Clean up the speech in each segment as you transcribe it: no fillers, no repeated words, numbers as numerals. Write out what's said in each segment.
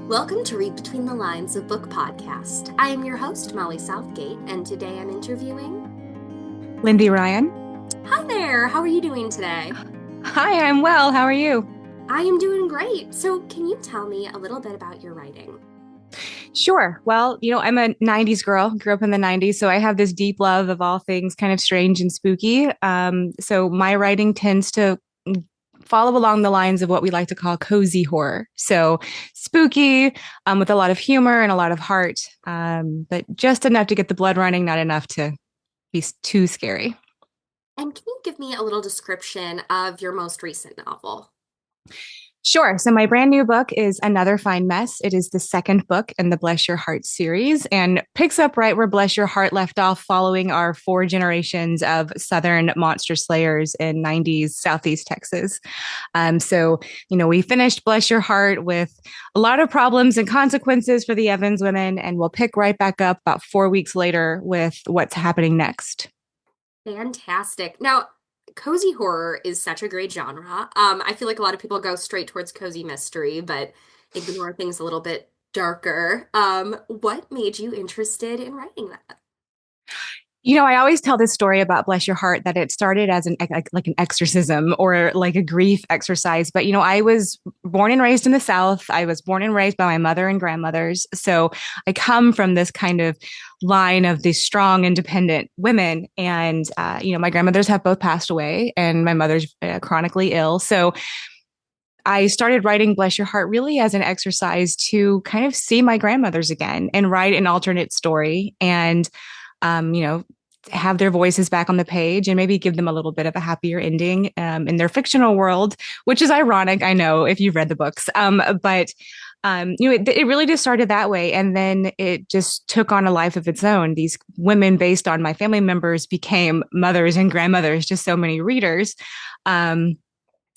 Welcome to Read Between the Lines of Book Podcast. I am your host, Molly Southgate, and today I'm interviewing Lindy Ryan. Hi there, how are you doing today? Hi, I'm well. How are you? I am doing great. So, can you tell me a little bit about your writing? Sure. Well, I'm a 90s girl, grew up in the 90s, so I have this deep love of all things kind of strange and spooky. So my writing tends to follow along the lines of what we like to call cozy horror. So spooky, with a lot of humor and a lot of heart, but just enough to get the blood running, not enough to be too scary. And can you give me a little description of your most recent novel? Sure. So my brand new book is Another Fine Mess. It is the second book in the Bless Your Heart series and picks up right where Bless Your Heart left off following our four generations of Southern monster slayers in 90s Southeast Texas. We finished Bless Your Heart with a lot of problems and consequences for the Evans women, and we'll pick right back up about 4 weeks later with what's happening next. Fantastic. Now, cozy horror is such a great genre. I feel like a lot of people go straight towards cozy mystery, but ignore things a little bit darker. What made you interested in writing that? I always tell this story about Bless Your Heart that it started as like an exorcism or like a grief exercise. But I was born and raised in the South. I was born and raised by my mother and grandmothers. So I come from this kind of line of these strong, independent women. And my grandmothers have both passed away, and my mother's chronically ill. So I started writing Bless Your Heart really as an exercise to kind of see my grandmothers again and write an alternate story. And have their voices back on the page and maybe give them a little bit of a happier ending in their fictional world, which is ironic, I know, if you've read the books. It really just started that way. And then it just took on a life of its own. These women, based on my family members, became mothers and grandmothers to so many readers. And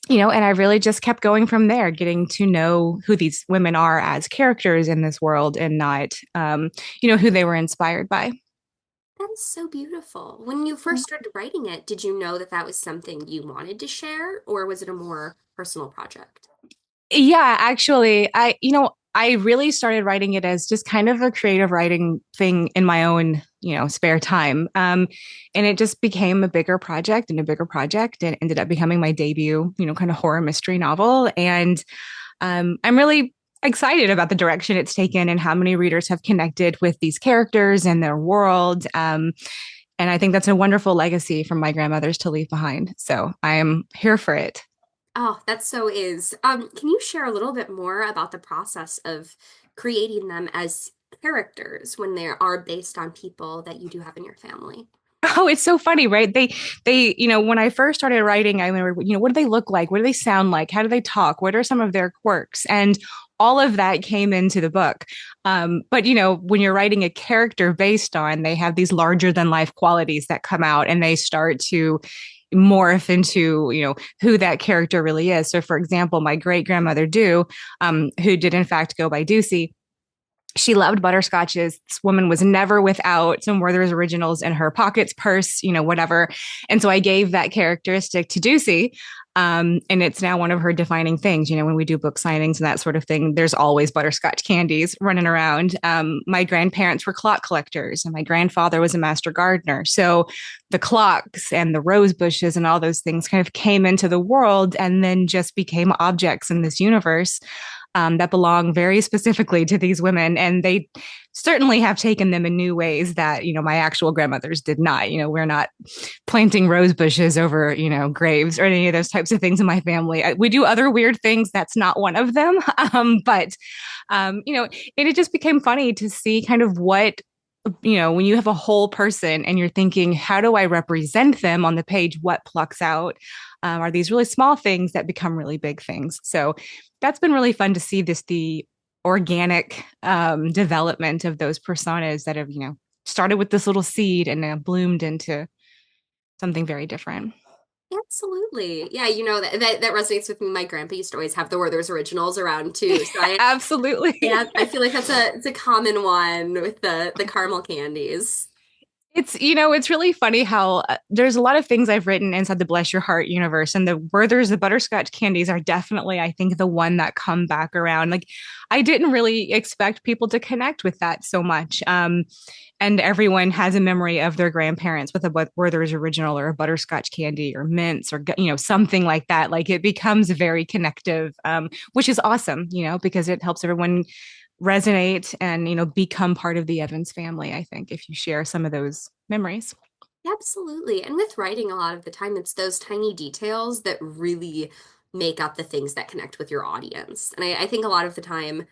I really just kept going from there, getting to know who these women are as characters in this world and not, who they were inspired by. That is so beautiful. When you first started writing it, did you know that that was something you wanted to share, or was it a more personal project? Yeah, actually, I really started writing it as just kind of a creative writing thing in my own, spare time. And it just became a bigger project and a bigger project and ended up becoming my debut, kind of horror mystery novel. And I'm really excited about the direction it's taken and how many readers have connected with these characters and their world. And I think that's a wonderful legacy from my grandmothers to leave behind. So I am here for it. Oh, that so is. Can you share a little bit more about the process of creating them as characters when they are based on people that you do have in your family? Oh, it's so funny, right? When I first started writing, I remember, what do they look like? What do they sound like? How do they talk? What are some of their quirks? And all of that came into the book. But when you're writing a character based on, they have these larger than life qualities that come out and they start to morph into, who that character really is. So for example, my great grandmother who did in fact go by Ducey, she loved butterscotches. This woman was never without some Werther's Originals in her pockets, purse, whatever. And so I gave that characteristic to Ducey. And it's now one of her defining things. When we do book signings and that sort of thing, there's always butterscotch candies running around. My grandparents were clock collectors, and my grandfather was a master gardener. So the clocks and the rose bushes and all those things kind of came into the world and then just became objects in this universe that belong very specifically to these women. And they certainly have taken them in new ways that, my actual grandmothers did not. We're not planting rose bushes over, graves or any of those types of things in my family. We do other weird things. That's not one of them. It just became funny to see kind of what when you have a whole person and you're thinking, how do I represent them on the page? What plucks out are these really small things that become really big things. So that's been really fun to see the organic development of those personas that have, started with this little seed and bloomed into something very different. Absolutely. Yeah, that resonates with me. My grandpa used to always have the Werther's Originals around too. So Absolutely. yeah, I feel like it's a common one with the caramel candies. It's really funny how there's a lot of things I've written inside the Bless Your Heart universe, and the Werther's, the butterscotch candies are definitely, I think, the one that come back around. Like, I didn't really expect people to connect with that so much. And everyone has a memory of their grandparents with a Werther's original or a butterscotch candy or mints or something like that. Like it becomes very connective, which is awesome, because it helps everyone resonate and become part of the Evans family. I think if you share some of those memories. Absolutely. And with writing, a lot of the time, it's those tiny details that really make up the things that connect with your audience. And I think a lot of the time,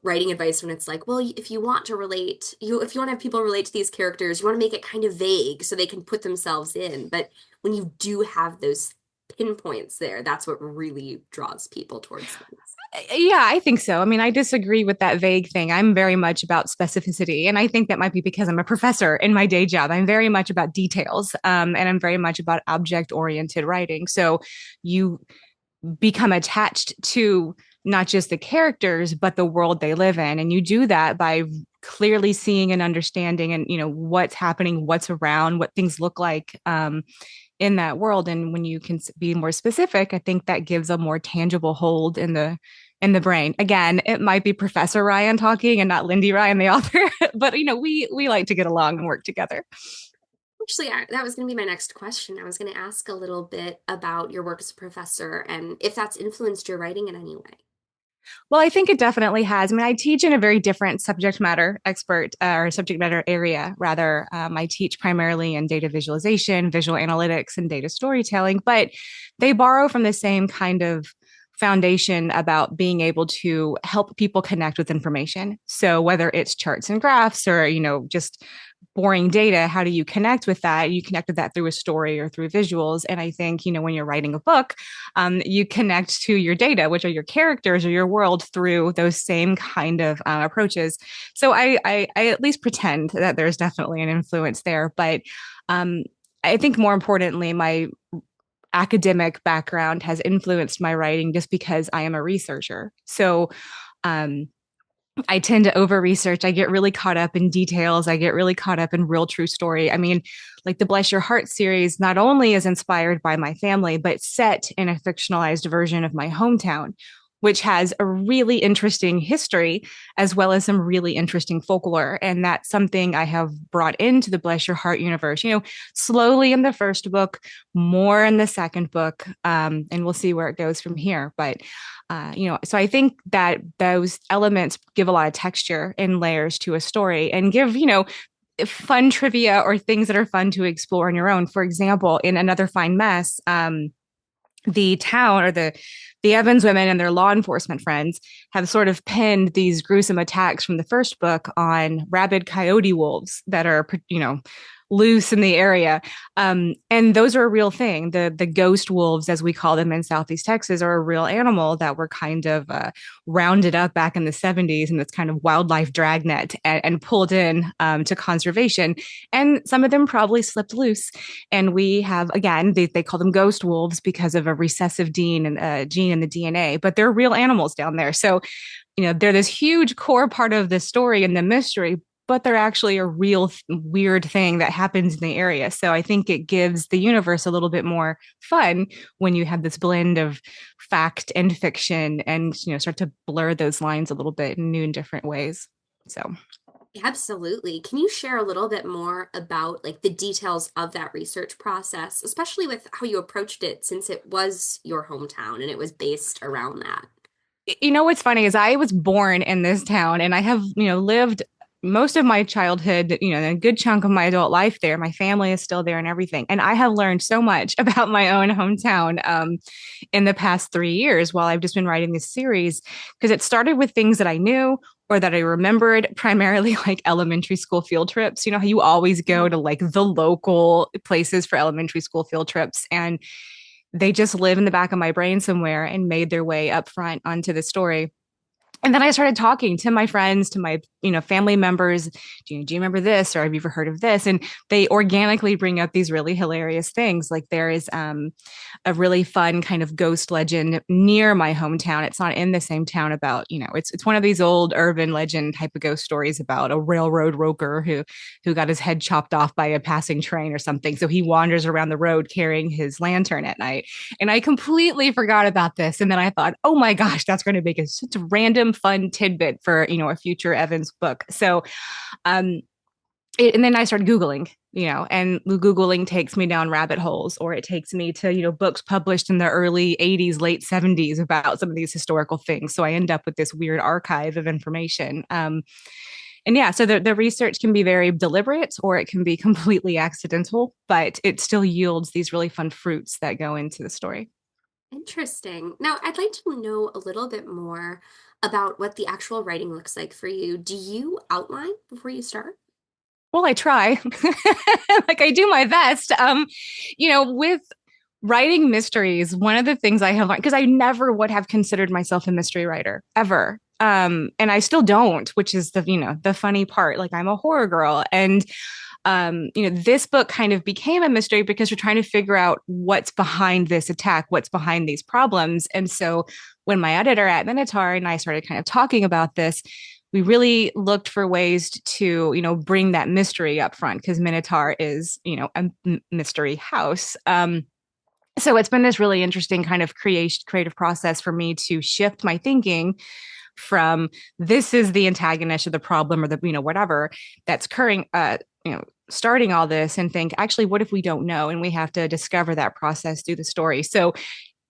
writing advice when it's like, well, if you want to relate, if you want to have people relate to these characters, you want to make it kind of vague so they can put themselves in. But when you do have those pinpoints there, that's what really draws people towards things. Yeah, I think so. I mean, I disagree with that vague thing. I'm very much about specificity. And I think that might be because I'm a professor in my day job. I'm very much about details, and I'm very much about object oriented writing. So you become attached to not just the characters, but the world they live in. And you do that by clearly seeing and understanding and, what's happening, what's around, what things look like. In that world, and when you can be more specific, I think that gives a more tangible hold in the brain. Again, it might be Professor Ryan talking and not Lindy Ryan, the author, but we like to get along and work together. Actually, that was going to be my next question. I was going to ask a little bit about your work as a professor and if that's influenced your writing in any way. Well, I think it definitely has. I mean, I teach in a very different subject matter expert or subject matter area, rather. I teach primarily in data visualization, visual analytics, and data storytelling, but they borrow from the same kind of foundation about being able to help people connect with information. So whether it's charts and graphs or, just boring data, how do you connect with that? You connect with that through a story or through visuals. And I think, when you're writing a book, you connect to your data, which are your characters or your world, through those same kind of approaches. So I at least pretend that there's definitely an influence there. But I think more importantly, my academic background has influenced my writing just because I am a researcher. So um, I tend to over research. I get really caught up in details. I get really caught up in real true story. I mean, like the Bless Your Heart series not only is inspired by my family, but set in a fictionalized version of my hometown, which has a really interesting history as well as some really interesting folklore. And that's something I have brought into the Bless Your Heart universe, slowly in the first book, more in the second book. And we'll see where it goes from here. But so I think that those elements give a lot of texture and layers to a story and give, fun trivia or things that are fun to explore on your own. For example, in Another Fine Mess, the town or the Evans women and their law enforcement friends have sort of pinned these gruesome attacks from the first book on rabid coyote wolves that are, loose in the area. And those are a real thing. The ghost wolves, as we call them in Southeast Texas, are a real animal that were kind of rounded up back in the 70s in this kind of wildlife dragnet and pulled in to conservation. And some of them probably slipped loose. And we have, again, they call them ghost wolves because of a recessive gene in the DNA, but they're real animals down there. So, they're this huge core part of the story and the mystery, but they're actually a real weird thing that happens in the area. So I think it gives the universe a little bit more fun when you have this blend of fact and fiction and, start to blur those lines a little bit in new and different ways. So Absolutely. Can you share a little bit more about like the details of that research process, especially with how you approached it since it was your hometown and it was based around that? what's funny is I was born in this town and I have, lived most of my childhood, a good chunk of my adult life there. My family is still there and everything. And I have learned so much about my own hometown in the past 3 years while I've just been writing this series, because it started with things that I knew or that I remembered, primarily like elementary school field trips. You know how you always go to like the local places for elementary school field trips. And they just live in the back of my brain somewhere and made their way up front onto the story. And then I started talking to my friends, to my, family members. Do you remember this? Or have you ever heard of this? And they organically bring up these really hilarious things. Like there is a really fun kind of ghost legend near my hometown. It's not in the same town about, it's one of these old urban legend type of ghost stories about a railroad worker who got his head chopped off by a passing train or something. So he wanders around the road carrying his lantern at night. And I completely forgot about this. And then I thought, oh my gosh, that's going to make such a random fun tidbit for, a future Evans book. So, um, and then I started Googling, and Googling takes me down rabbit holes, or it takes me to, books published in the early 80s, late 70s about some of these historical things. So I end up with this weird archive of information. And yeah, so the research can be very deliberate or it can be completely accidental, but it still yields these really fun fruits that go into the story. Interesting. Now, I'd like to know a little bit more about what the actual writing looks like for you. Do you outline before you start? Well, I try. Like I do my best. With writing mysteries, one of the things I have learned, because I never would have considered myself a mystery writer ever. And I still don't, which is the funny part. Like I'm a horror girl. And this book kind of became a mystery because we're trying to figure out what's behind this attack, what's behind these problems. And so when my editor at Minotaur and I started kind of talking about this, we really looked for ways to, bring that mystery up front because Minotaur is, a mystery house. So it's been this really interesting kind of creative process for me to shift my thinking from this is the antagonist or the problem or the whatever that's occurring starting all this and think actually what if we don't know and we have to discover that process through the story. So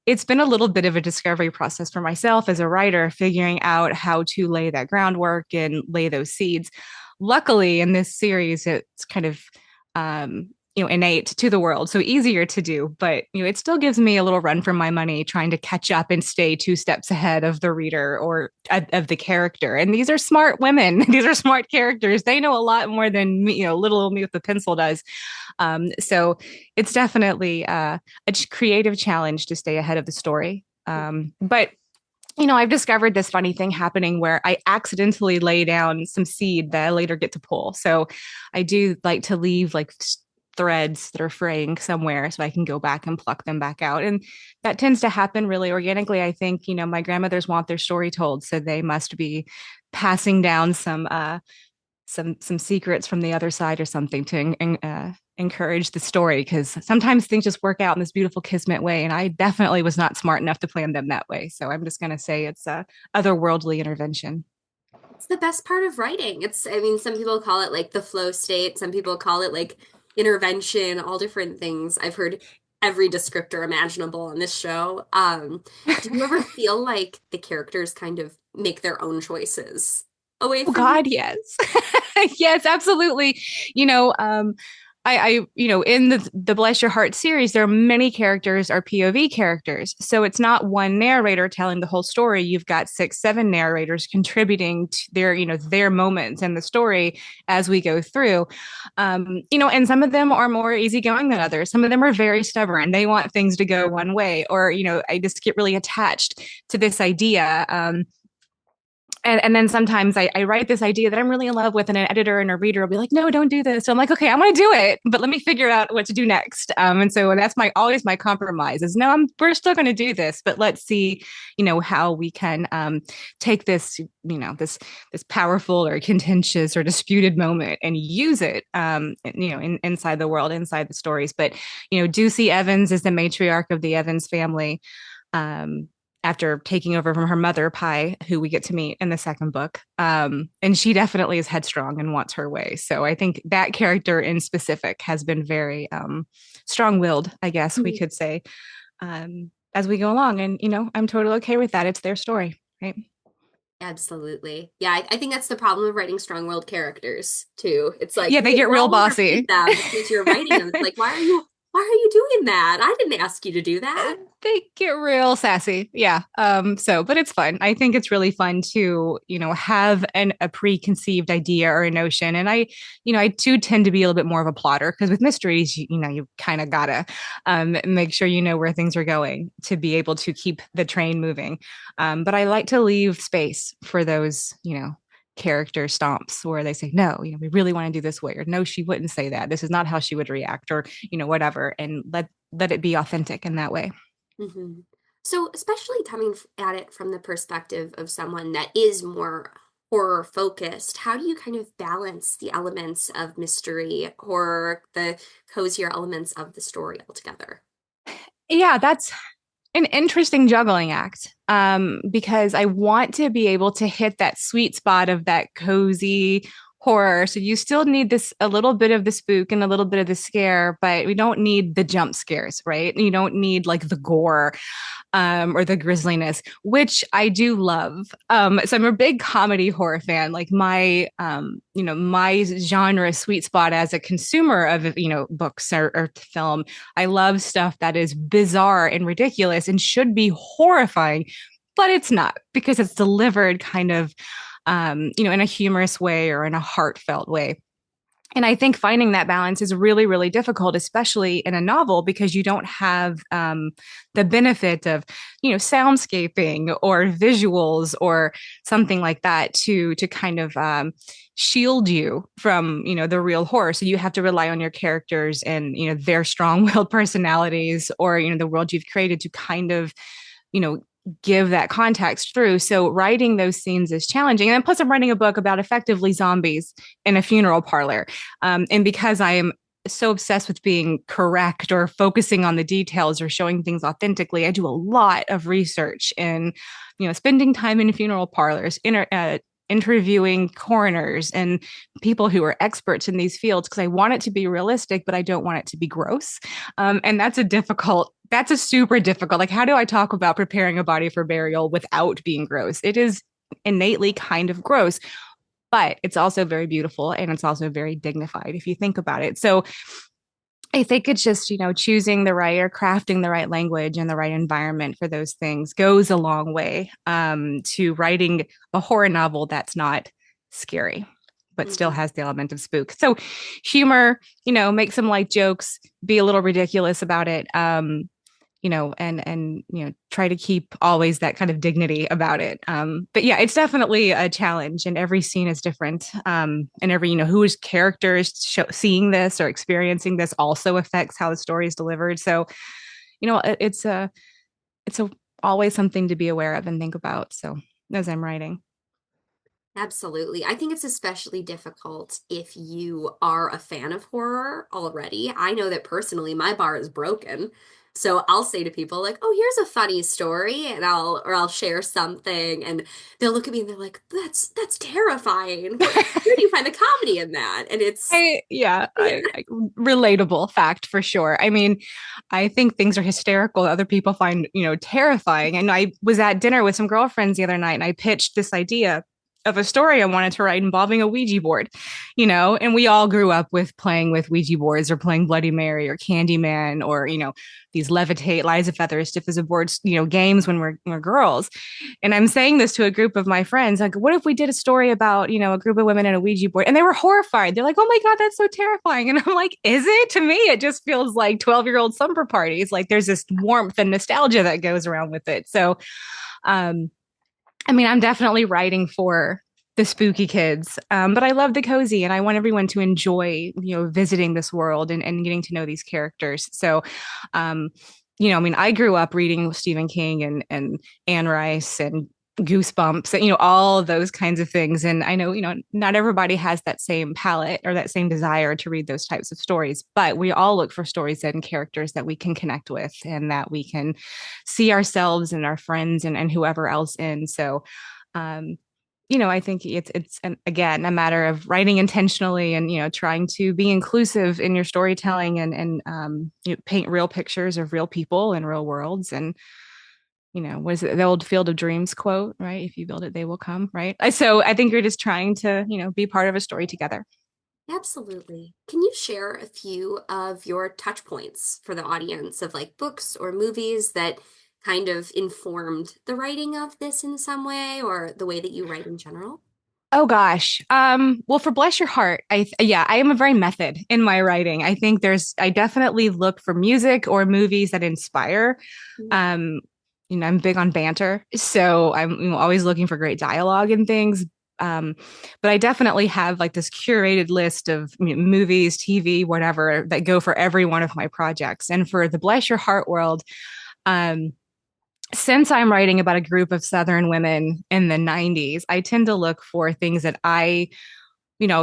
it's been a little bit of a discovery process for myself as a writer, figuring out how to lay that groundwork and lay those seeds. Luckily, in this series, it's kind of innate to the world, so easier to do. But it still gives me a little run for my money trying to catch up and stay two steps ahead of the reader or of the character. And these are smart women; these are smart characters. They know a lot more than me, little old me with the pencil does. So it's definitely a creative challenge to stay ahead of the story. But I've discovered this funny thing happening where I accidentally lay down some seed that I later get to pull. So I do like to leave like threads that are fraying somewhere so I can go back and pluck them back out. And that tends to happen really organically. I think, my grandmothers want their story told, so they must be passing down some secrets from the other side or something to encourage the story because sometimes things just work out in this beautiful kismet way and I definitely was not smart enough to plan them that way, so I'm just going to say it's a otherworldly intervention. It's the best part of writing. I mean, some people call it like the flow state, some people call it like intervention, all different things. I've heard every descriptor imaginable on this show. Do you ever feel like the characters kind of make their own choices away Oh from you? God, yes. Yes, absolutely. You know, in the Bless Your Heart series, there are many characters are POV characters. So it's not one narrator telling the whole story. You've got 6, 7 narrators contributing to their moments in the story as we go through. And some of them are more easygoing than others. Some of them are very stubborn. They want things to go one way, or, I just get really attached to this idea. And then sometimes I write this idea that I'm really in love with, and an editor and a reader will be like, "No, don't do this." So I'm like, "Okay, I'm going to do it, but let me figure out what to do next." And so that's always my compromise is, no, we're still going to do this, but let's see, how we can take this, this powerful or contentious or disputed moment and use it, inside the world, inside the stories. But Ducey Evans is the matriarch of the Evans family. Um, After taking over from her mother, Pi, who we get to meet in the second book. And she definitely is headstrong and wants her way. So I think that character in specific has been very strong willed, I guess we could say, as we go along. And, I'm totally okay with that. It's their story, right? Absolutely. Yeah, I think that's the problem of writing strong-willed characters too. It's like Yeah, they get we'll real always repeat bossy. them because you're writing them. It's like, why are you why are you doing that? I didn't ask you to do that. They get real sassy. Yeah. But it's fun. I think it's really fun to, have a preconceived idea or a notion. And I do tend to be a little bit more of a plotter because with mysteries, you kind of gotta make sure you know where things are going to be able to keep the train moving. But I like to leave space for those, character stomps where they say, no, we really want to do this way, or no, she wouldn't say that. This is not how she would react, or, whatever. And let it be authentic in that way. Hmm. So, especially coming at it from the perspective of someone that is more horror focused, how do you kind of balance the elements of mystery, horror, the cozier elements of the story altogether? Yeah, that's an interesting juggling act because I want to be able to hit that sweet spot of that cozy horror. So you still need this a little bit of the spook and a little bit of the scare, but we don't need the jump scares, right? You don't need like the gore or the grisliness, which I do love. So I'm a big comedy horror fan. Like my genre sweet spot as a consumer of, books or film. I love stuff that is bizarre and ridiculous and should be horrifying, but it's not because it's delivered kind of, in a humorous way or in a heartfelt way. And I think finding that balance is really, really difficult, especially in a novel, because you don't have the benefit of, soundscaping or visuals or something like that to kind of shield you from, the real horror. So you have to rely on your characters and, their strong-willed personalities or, the world you've created to kind of, you know, give that context through. So writing those scenes is challenging. And then plus I'm writing a book about effectively zombies in a funeral parlor. And because I am so obsessed with being correct or focusing on the details or showing things authentically, I do a lot of research in, spending time in funeral parlors, interviewing coroners and people who are experts in these fields because I want it to be realistic, but I don't want it to be gross. And that's a super difficult. Like, how do I talk about preparing a body for burial without being gross? It is innately kind of gross, but it's also very beautiful and it's also very dignified if you think about it. So I think it's just, choosing the right or crafting the right language and the right environment for those things goes a long way to writing a horror novel that's not scary, but still Hmm. has the element of spook. So humor, make some light jokes, be a little ridiculous about it. And try to keep always that kind of dignity about it. But yeah, it's definitely a challenge, and every scene is different. And every whose characters seeing this or experiencing this also affects how the story is delivered. So it's a always something to be aware of and think about. So as I'm writing. Absolutely. I think it's especially difficult if you are a fan of horror already. I know that personally my bar is broken. So I'll say to people like, "Oh, here's a funny story," and I'll share something and they'll look at me and they're like, "That's terrifying. Where do you find the comedy in that?" And it's I relatable fact for sure. I mean, I think things are hysterical that other people find, terrifying. And I was at dinner with some girlfriends the other night and I pitched this idea of a story I wanted to write involving a Ouija board, and we all grew up with playing with Ouija boards or playing Bloody Mary or Candyman or, these levitate, lies of feathers, stiff as a board, games when we're girls. And I'm saying this to a group of my friends, like, what if we did a story about, a group of women and a Ouija board? And they were horrified. They're like, oh my God, that's so terrifying. And I'm like, is it? To me, it just feels like 12-year-old slumber parties. Like there's this warmth and nostalgia that goes around with it. So, um, I mean, I'm definitely writing for the spooky kids, but I love the cozy and I want everyone to enjoy, visiting this world and getting to know these characters. So, um, I mean, I grew up reading Stephen King and Anne Rice and Goosebumps and, all those kinds of things. And I know, not everybody has that same palette or that same desire to read those types of stories, but we all look for stories and characters that we can connect with and that we can see ourselves and our friends and whoever else in. So, um, I think again a matter of writing intentionally and trying to be inclusive in your storytelling and paint real pictures of real people and real worlds and what is it, the old Field of Dreams quote, right? If you build it, they will come, right? So I think you're just trying to be part of a story together. Absolutely. Can you share a few of your touch points for the audience of like books or movies that kind of informed the writing of this in some way or the way that you write in general? Oh gosh. Well, for Bless Your Heart, yeah, I am a very method in my writing. I think I definitely look for music or movies that inspire. Um, I'm big on banter, so I'm always looking for great dialogue and things. Um, but I definitely have like this curated list of movies, TV, whatever that go for every one of my projects. And for the Bless Your Heart world, um, since I'm writing about a group of Southern women in the 90s, I tend to look for things that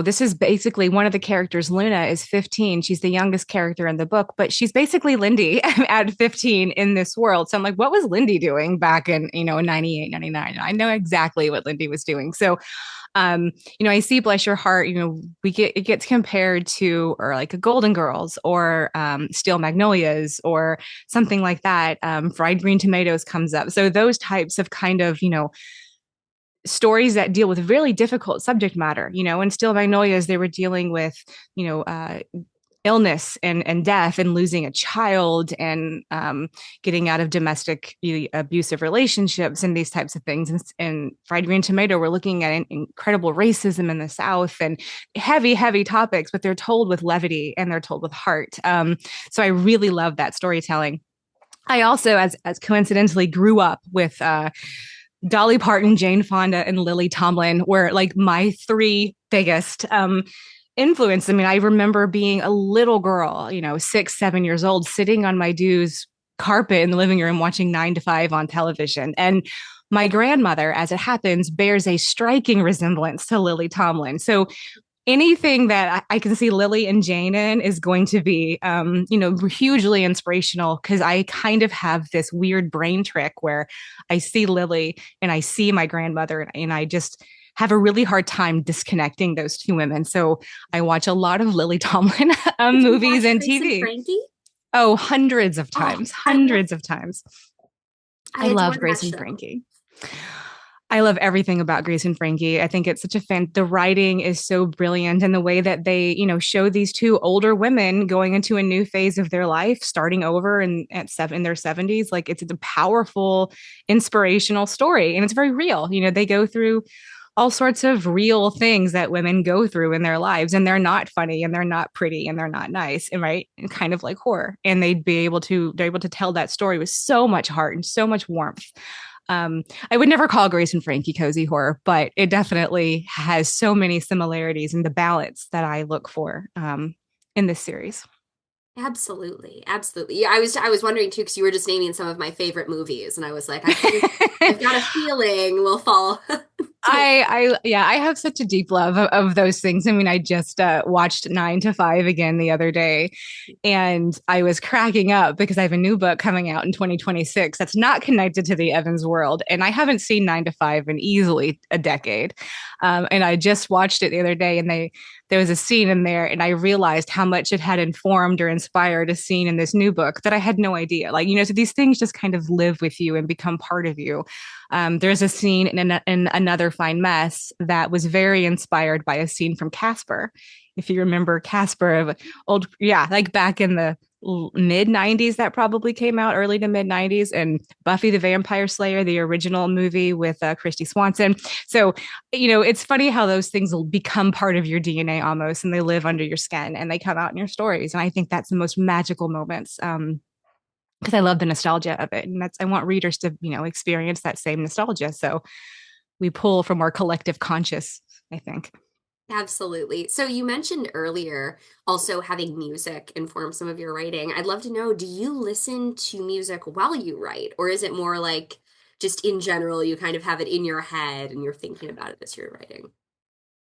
this is basically one of the characters. Luna is 15. She's the youngest character in the book, but she's basically Lindy at 15 in this world. So I'm like, what was Lindy doing back in, 98, 99? I know exactly what Lindy was doing. So um, I see Bless Your Heart, it gets compared to or like a Golden Girls or Steel Magnolias or something like that. Fried Green Tomatoes comes up. So those types of kind of, stories that deal with really difficult subject matter. In Steel Magnolias, they were dealing with, you know, uh, illness and death and losing a child and getting out of domestic abusive relationships and these types of things. And Fried Green Tomato, we're looking at incredible racism in the South and heavy, heavy topics, but they're told with levity and they're told with heart. So I really love that storytelling. I also, as coincidentally, grew up with Dolly Parton, Jane Fonda, and Lily Tomlin were like my three biggest influence. I mean, I remember being a little girl, 6, 7 years old, sitting on my dude's carpet in the living room watching 9 to 5 on television. And my grandmother, as it happens, bears a striking resemblance to Lily Tomlin. So anything that I can see Lily and Jane in is going to be, hugely inspirational because I kind of have this weird brain trick where I see Lily and I see my grandmother and I just have a really hard time disconnecting those two women. So I watch a lot of Lily Tomlin Did you movies watch and Grace and TV. Frankie? Oh, hundreds of Oh, times, I love, hundreds of times. I I adore love that Grace and show. Frankie. I love everything about Grace and Frankie. I think it's such a fan. The writing is so brilliant, and the way that they, show these two older women going into a new phase of their life, starting over in their 70s. Like it's a powerful, inspirational story, and it's very real. They go through all sorts of real things that women go through in their lives, and they're not funny, and they're not pretty, and they're not nice, and right, and kind of like horror. And they're able to tell that story with so much heart and so much warmth. I would never call Grace and Frankie cozy horror, but it definitely has so many similarities in the balance that I look for in this series. Absolutely, absolutely. Yeah, I was wondering too because you were just naming some of my favorite movies, and I was like, I've got a feeling we'll fall to. Yeah, I have such a deep love of those things. I mean, I just watched 9 to 5 again the other day, and I was cracking up because I have a new book coming out in 2026 that's not connected to the Evans world, and I haven't seen 9 to 5 in easily a decade. And I just watched it the other day, and there was a scene in there, and I realized how much it had informed or inspired a scene in this new book that I had no idea. Like, so these things just kind of live with you and become part of you. There's a scene in Another Fine Mess that was very inspired by a scene from Casper. If you remember Casper of old, yeah, like back in the mid 90s, that probably came out early to mid 90s, and Buffy the Vampire Slayer, the original movie with Christy Swanson. So, it's funny how those things will become part of your DNA almost, and they live under your skin and they come out in your stories. And I think that's the most magical moments. Because I love the nostalgia of it. And I want readers to, experience that same nostalgia. So we pull from our collective conscious, I think. Absolutely. So you mentioned earlier also having music inform some of your writing. I'd love to know, do you listen to music while you write, or is it more like just in general, you kind of have it in your head and you're thinking about it as you're writing?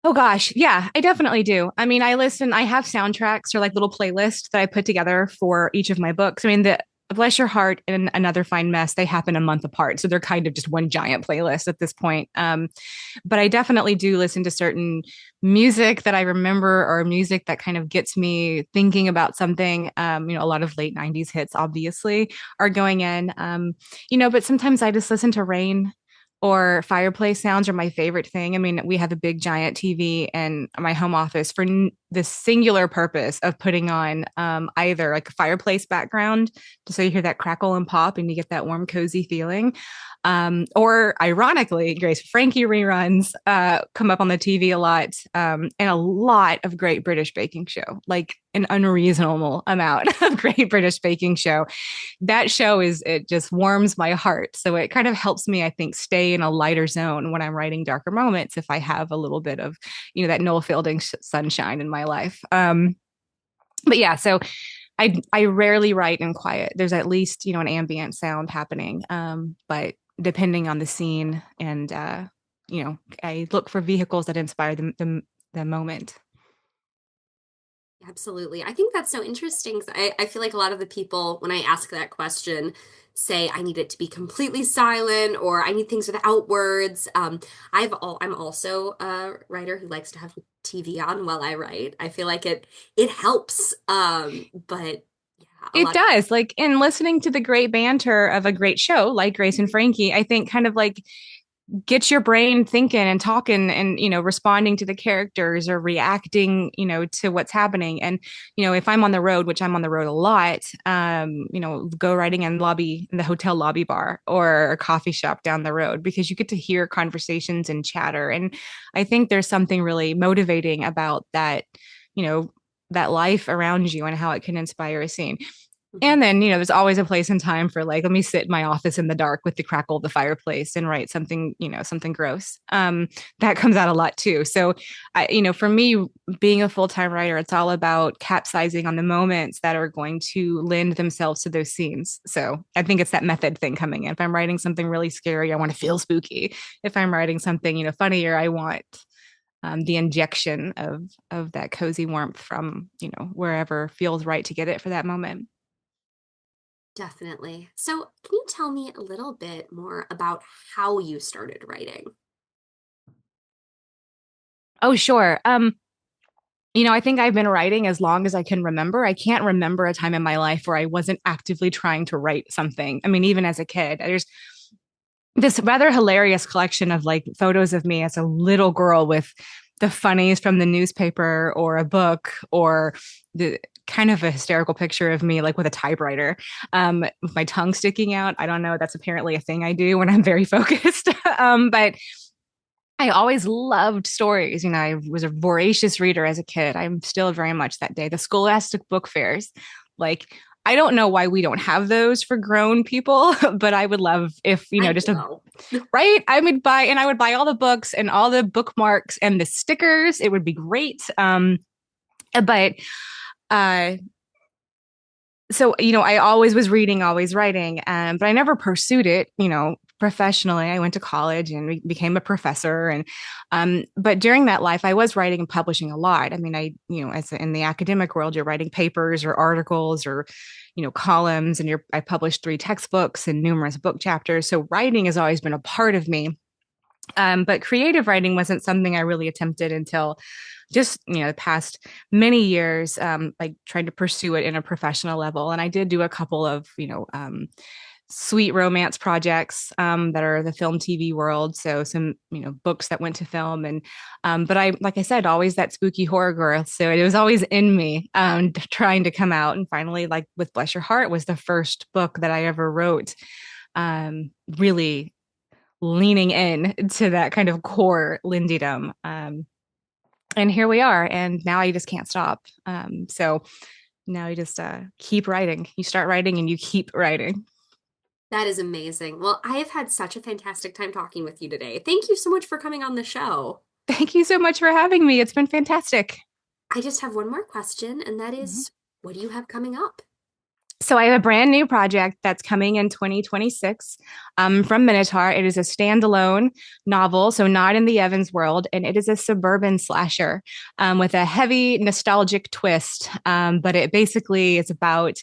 Oh gosh, yeah, I definitely do. I mean, I have soundtracks or like little playlists that I put together for each of my books. I mean, the Bless Your Heart and Another Fine Mess, they happen a month apart. So they're kind of just one giant playlist at this point. But I definitely do listen to certain music that I remember or music that kind of gets me thinking about something. A lot of late 90s hits obviously are going in. But sometimes I just listen to rain or fireplace sounds are my favorite thing. I mean, we have a big giant TV in my home office for the singular purpose of putting on either like a fireplace background, just so you hear that crackle and pop and you get that warm, cozy feeling. Or ironically, Grace Frankie reruns come up on the TV a lot, and a lot of Great British Baking Show, like an unreasonable amount of Great British Baking Show. That show is, it just warms my heart. So it kind of helps me, I think, stay in a lighter zone when I'm writing darker moments if I have a little bit of, that Noel Fielding sunshine in my life. But yeah, so I rarely write in quiet. There's at least, an ambient sound happening. But depending on the scene and I look for vehicles that inspire the moment. Absolutely. I think that's so interesting. 'Cause I feel like a lot of the people, when I ask that question, say I need it to be completely silent or I need things without words. I'm also a writer who likes to have TV on while I write. I feel like it helps. But yeah, a It lot. does. Like in listening to the great banter of a great show like Grace and Frankie, I think kind of like gets your brain thinking and talking and responding to the characters or reacting to what's happening. And if I'm on the road, which I'm on the road a lot, go writing in the hotel lobby bar or a coffee shop down the road, because you get to hear conversations and chatter. And I think there's something really motivating about that, you know that life around you and how it can inspire a scene. Mhm. And then, there's always a place and time for, like, let me sit in my office in the dark with the crackle of the fireplace and write something, something gross. That comes out a lot too. So, for me, being a full-time writer, it's all about capsizing on the moments that are going to lend themselves to those scenes. So I think it's that method thing coming in. If I'm writing something really scary, I want to feel spooky. If I'm writing something, funnier, I want the injection of that cozy warmth from, wherever feels right to get it for that moment. Definitely. So, can you tell me a little bit more about how you started writing? Oh, sure. I think I've been writing as long as I can remember. I can't remember a time in my life where I wasn't actively trying to write something. I mean, even as a kid, there's this rather hilarious collection of like photos of me as a little girl with the funnies from the newspaper or a book, or the kind of a hysterical picture of me like with a typewriter, with my tongue sticking out. I don't know. That's apparently a thing I do when I'm very focused. But I always loved stories. I was a voracious reader as a kid. I'm still very much that day. The scholastic book fairs, like, I don't know why we don't have those for grown people, but I would love if, I just a know. right. I would buy all the books and all the bookmarks and the stickers. It would be great. But uh, so I always was reading, always writing, but I never pursued it professionally. I went to college and became a professor, and but during that life I was writing and publishing a lot. I mean, I as in the academic world, you're writing papers or articles or columns, and I published 3 textbooks and numerous book chapters, so writing has always been a part of me. But creative writing wasn't something I really attempted until just the past many years, like trying to pursue it in a professional level. And I did do a couple of sweet romance projects that are the film TV world. So some books that went to film, and but I, like I said, always that spooky horror girl. So it was always in me, trying to come out. And finally, like with Bless Your Heart, was the first book that I ever wrote. Really leaning in to that kind of core Lindydom. And here we are. And now I just can't stop. So now you just keep writing. You start writing and you keep writing. That is amazing. Well, I have had such a fantastic time talking with you today. Thank you so much for coming on the show. Thank you so much for having me. It's been fantastic. I just have one more question, and that Mhm. is, what do you have coming up? So I have a brand new project that's coming in 2026, from Minotaur. It is a standalone novel, so not in the Evans world, and it is a suburban slasher, with a heavy nostalgic twist. But it basically is about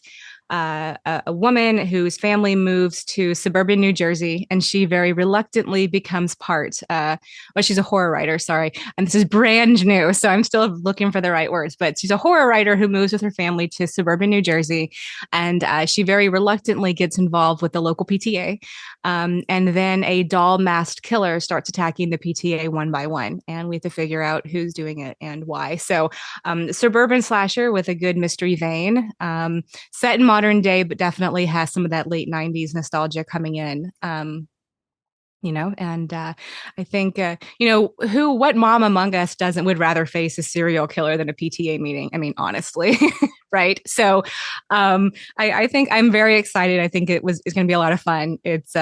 a woman whose family moves to suburban New Jersey, and she very reluctantly becomes part. Well, she's a horror writer, sorry, and this is brand new, so I'm still looking for the right words. But she's a horror writer who moves with her family to suburban New Jersey, and she very reluctantly gets involved with the local PTA. And then a doll masked killer starts attacking the PTA one by one, and we have to figure out who's doing it and why. So, suburban slasher with a good mystery vein, set in modern day, but definitely has some of that late 90s nostalgia coming in. And I think, what mom among us would rather face a serial killer than a PTA meeting? I mean, honestly, right? So I think I'm very excited. I think it's going to be a lot of fun. It's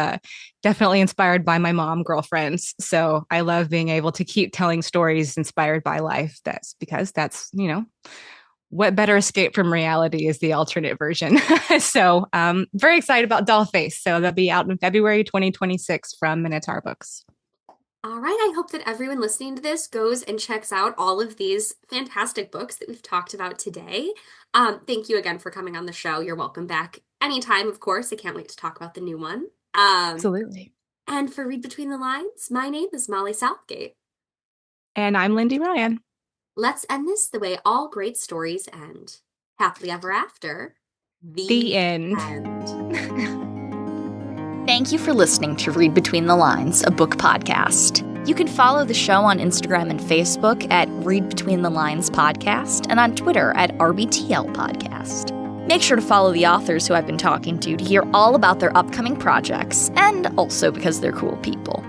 definitely inspired by my mom girlfriends. So I love being able to keep telling stories inspired by life. That's because what better escape from reality is the alternate version. So very excited about Dollface. So that'll be out in February 2026 from Minotaur Books. All right, I hope that everyone listening to this goes and checks out all of these fantastic books that we've talked about today. Thank you again for coming on the show. You're welcome back anytime, of course. I can't wait to talk about the new one. Absolutely. And for Read Between the Lines, my name is Molly Southgate. And I'm Lindy Ryan. Let's end this the way all great stories end. Happily ever after. The end. Thank you for listening to Read Between the Lines, a book podcast. You can follow the show on Instagram and Facebook at Read Between the Lines Podcast and on Twitter at RBTL Podcast. Make sure to follow the authors who I've been talking to hear all about their upcoming projects, and also because they're cool people.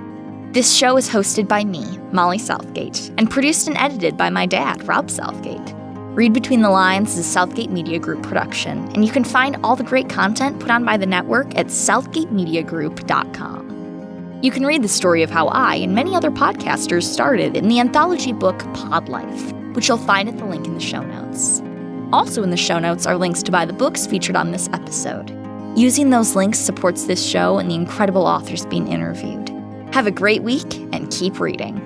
This show is hosted by me, Molly Southgate, and produced and edited by my dad, Rob Southgate. Read Between the Lines is a Southgate Media Group production, and you can find all the great content put on by the network at southgatemediagroup.com. You can read the story of how I and many other podcasters started in the anthology book Pod Life, which you'll find at the link in the show notes. Also in the show notes are links to buy the books featured on this episode. Using those links supports this show and the incredible authors being interviewed. Have a great week and keep reading.